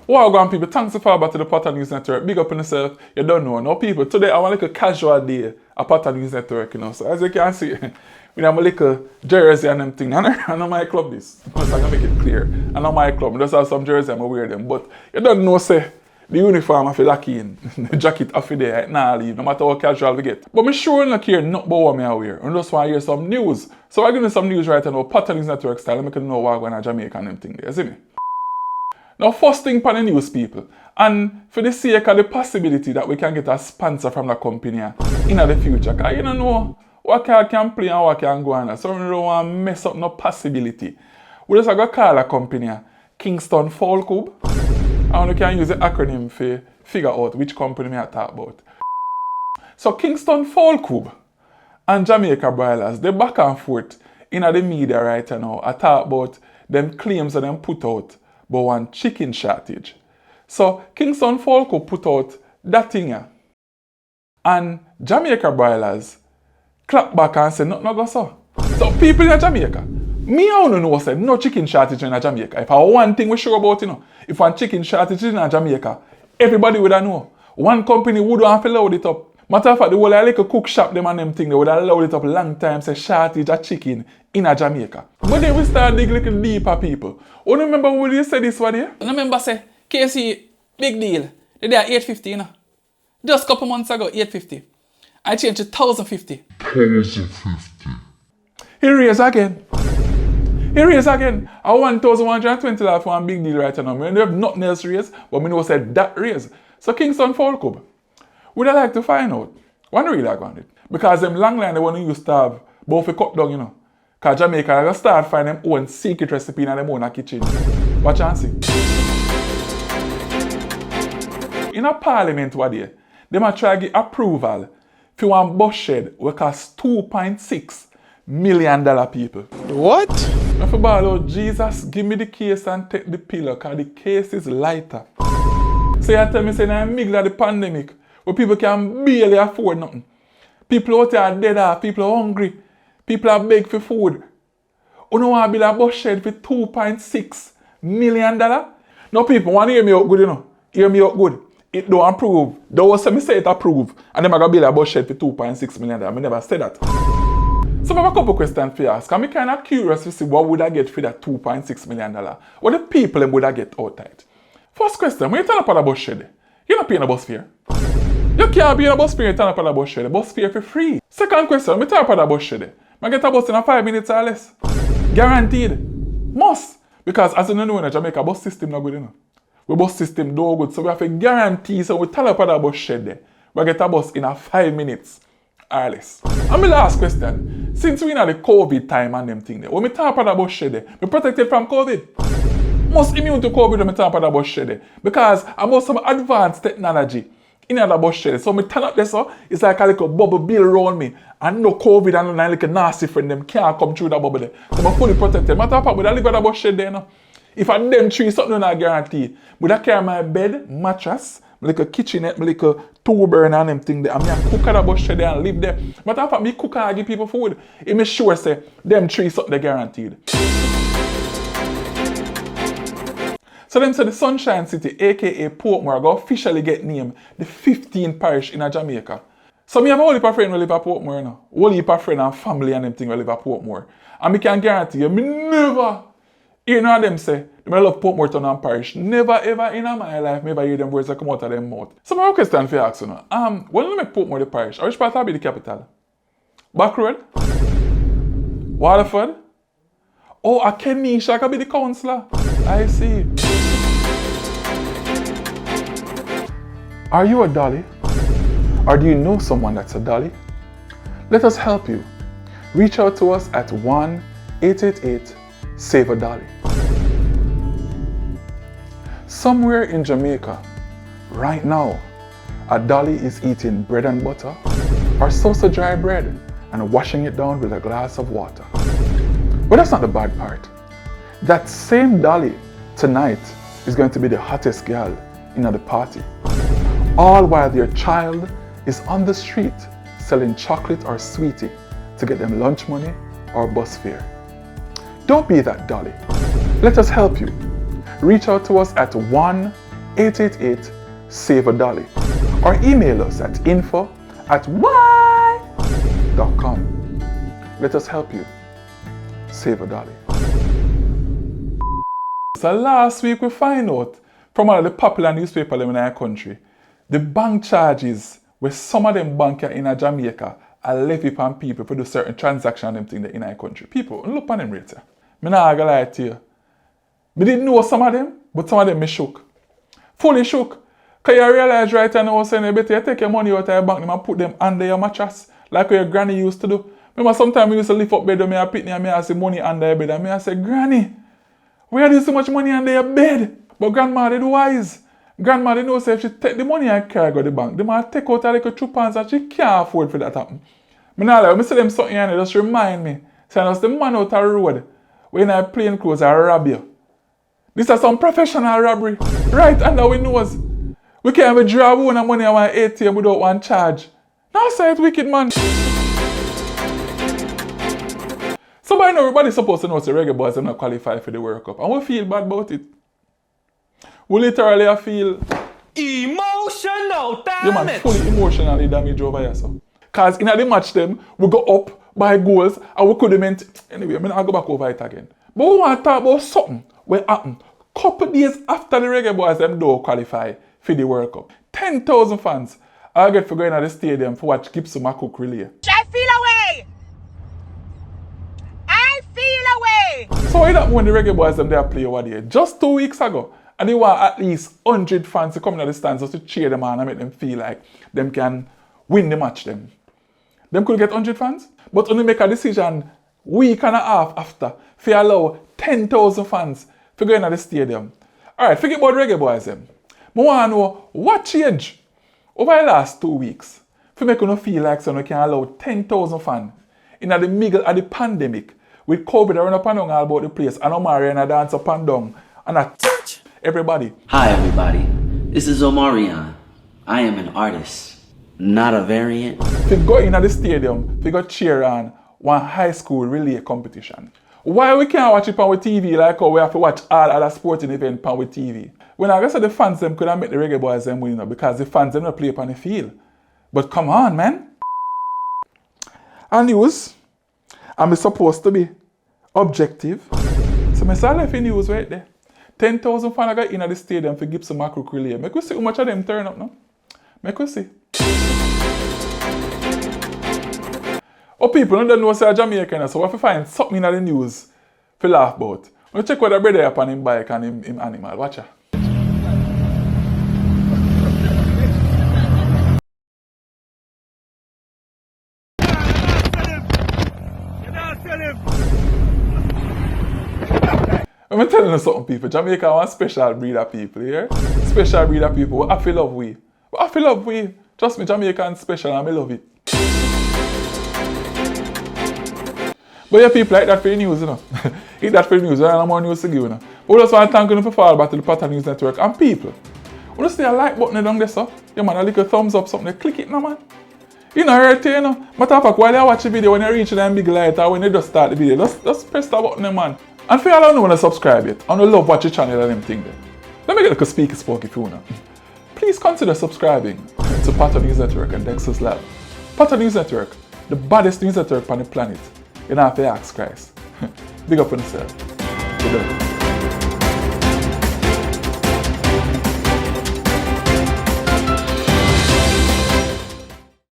Welcome people, thanks for following back to the Pattern News Network. Big up on yourself, you don't know. No people, today I want like a casual day at Pattern News Network, you know. So as you can see, we have a little jersey and them thing. I know my club this, because I can make it clear. I know my club, I just have some jersey and I wear them. But you don't know, say, the uniform I feel like in, the jacket I feel there, nah leave, no matter how casual we get. But I sure not care not about what I wear. I just want to hear some news. So I'm giving some news right now, Pattern News Network style, I can know what I'm going to Jamaica and them thing there, see me? Now, first thing for the news people, and for the sake of the possibility that we can get a sponsor from the company in the future, because you don't know what can play and what can go on, so we don't want to mess up no possibility. We just going to call a company Kingston Fall Club, and we can use the acronym to figure out which company I talk about. So Kingston Fall Club and Jamaica Broilers, they back and forth in the media right now. I talk about them claims that them put out but one chicken shortage. So Kingston Fall Club put out that thing here. And Jamaica Broilers clap back and say nothing go so. So people in Jamaica, me I don't know say no chicken shortage in Jamaica. If I one thing we sure about, you know, if one chicken shortage in Jamaica, everybody would know. One company would have to load it up. Matter of fact, the whole like a cook shop them and them thing, they would have loaded it up long time, say shortage of chicken in Jamaica. But then we start dig little deeper people. You remember when you said this one here? I remember say, KC, big deal. They are 850, you know. Just a couple months ago, 850. I changed to 1050. 1050. He raised again. He raised again. I 1,120 for one big deal right now. I don't have nothing else raised, but I know said that raise. So Kingston Fall Club, would I like to find out what really like on it? Because them long line they want to use to have both a cut down, you know. Because Jamaica are going to start finding them own secret recipe in their own kitchen. Watch and see. In a parliament what day, they might try to get approval for one bus shed which costs $2.6 million people. What? If you ball out, Jesus, give me the case and take the pillow because the case is lighter. So you tell me say in the middle of the pandemic, where people can barely afford nothing. People out there are dead off, people are hungry, people are begging for food. You don't want to build a bus shed for $2.6 million? No people want to hear me out good, you know. Hear me out good. It don't approve. Don't say me say it approve. And then I going to build a bus shed for $2.6 million. I never said that. So I have a couple questions for you ask. I'm kind of curious to see what would I get for that $2.6 million. What the people would I get out of it? First question, when you turn up on a bus shed, you're not paying a bus fare. You can't be in a bus fare and turn up on a bus shed. The bus fare for free. Second question, when you turn up on a bus shed, I get a bus in 5 minutes or less. Guaranteed. Must. Because as you know in Jamaica, bus system not good enough. We bus system do good. So we have to guarantee, so we turn up on a bus shed there. We get a bus in 5 minutes or less. And my last question, since we in the COVID time and them thing there, when we turn up on a bus shed there, we protected from COVID. Most immune to COVID when we turn up on a bus shed there. Because I'm about some advanced technology in the bus shed. So I turn up there, so it's like a little bubble bill around me. And no COVID and no like a nasty friend them can't come through that bubble there. So I'm fully protected. Matter of fact, I live at the bus shed there now. If I them three something I guarantee, would I carry my bed, mattress, my little kitchenette, my little two burner and them thing there. And I cook at the bus shed there and live there. Matter of fact, me cook and I give people food. It make sure say them three something they guaranteed. So them say the Sunshine City, aka Portmore, go officially get named the 15th parish in Jamaica. So me have a whole heap of friends who live at Portmore, you know. Whole heap of friends and family and them thing who live at Portmore. And me can guarantee you, me never hear none of them say, I love Portmore Town and Parish. Never ever in my life, me ever hear them words that come out of them mouth. So my question for you ask you now, when you make Portmore the parish, which part will be the capital? Back Road? Waterford? Oh, a Kenisha can be the councillor. I see. Are you a Dolly? Or do you know someone that's a Dolly? Let us help you. Reach out to us at 1-888-SAVE-A-DOLLY. Somewhere in Jamaica, right now, a Dolly is eating bread and butter or salsa dry bread and washing it down with a glass of water. But that's not the bad part. That same Dolly tonight is going to be the hottest girl in the party. All while their child is on the street selling chocolate or sweetie to get them lunch money or bus fare. Don't be that Dolly. Let us help you. Reach out to us at 888-SAVE-A-DOLLY or email us at info@why.com. Let us help you save a dolly. So last week we find out from one of the popular newspapers in our country, the bank charges where some of them banks in Jamaica are levy upon people for do certain transactions and them things in our country. People, look on them rates. I'm not gonna lie to you. I didn't know some of them, but some of them me shook. Fully shook. Because you realize right now, saying you better take your money out of your bank and put them under your mattress, like your granny used to do. Remember, sometimes we used to lift up bed when I pick me and I say money under your bed. And I say, Granny, where do you so much money under your bed? But grandma did wise. Grandma did know say if she take the money and carry go to the bank, they might take out a little 2 pounds and she can't afford for that happen. I see them something and just remind me. Say that's the man out the road when I plain clothes I rob you. This is some professional robbery. Right under our nose. We can't even draw one money on one ATM without one charge. Now say it's wicked, man. So by now everybody's supposed to know the reggae boys are not qualified for the World Cup. And we feel bad about it. We literally feel emotional damage. Yeah, man, fully emotionally damaged over here. So. Cause in the match them, we go up by goals and we could have meant anyway, I'm not go back over it again. But we want to talk about something what happened couple days after the reggae boys them don't qualify for the World Cup. 10,000 fans I get for going to the stadium for watch Gibson McCook relay. I feel away! I feel away! So it happened when the reggae boys them there play over there just 2 weeks ago. And they want at least 100 fans to come in the stands just to cheer them on and make them feel like them can win the match them. Them could get 100 fans, but only make a decision week and a half after for allow 10,000 fans to go into the stadium. Alright, forget about reggae boys them. I want to know what changed over the last 2 weeks for make you feel like so you can allow 10,000 fans in the middle of the pandemic with COVID around up and down all about the place and Omari and a dance up and down and a touch everybody. Hi everybody, this is Omarion. I am an artist, not a variant. If you go into the stadium, if you go cheer on one high school relay competition. Why we can't watch it on with TV like how we have to watch all other sporting events on with TV? When I guess the fans them could have made the reggae boys them win because the fans them don't play up on the field. But come on, man. And news, I'm supposed to be objective. So I saw left in news right there. 10,000 fans got in at the stadium for Gibson McCook relay. Make we see how much of them turn up now. Make we see. Oh, people don't know say Jamaican, so we have to find something in the news to laugh about. We check what the brother up on him bike and him animal. Watch out. I'm telling you something, people. Jamaica want special breed of people, yeah? Special breed of people. I feel love we. I feel love we. Trust me, Jamaican special and I love it. But yeah, people like that for the news, you know. Eat that for the news, and no more news to give, you know. But we just want to thank you for fall back to the Patwa News Network. And people, when you see a like button down there, so, yeah man, a little thumbs up, something, click it now, man. You know, hurt you, know. Matter of fact, while you watch the video, when you reach that big light or when you just start the video, just press that button, man. And for y'all who don't want to subscribe yet, and who love watch the channel and them thing there, let me get like a speaker spoke if you wanna. Please consider subscribing to Patwa News Network and Dextazlab. Patwa News Network, the baddest news network on the planet. You don't have to ask Christ. Big up on yourself. Good luck.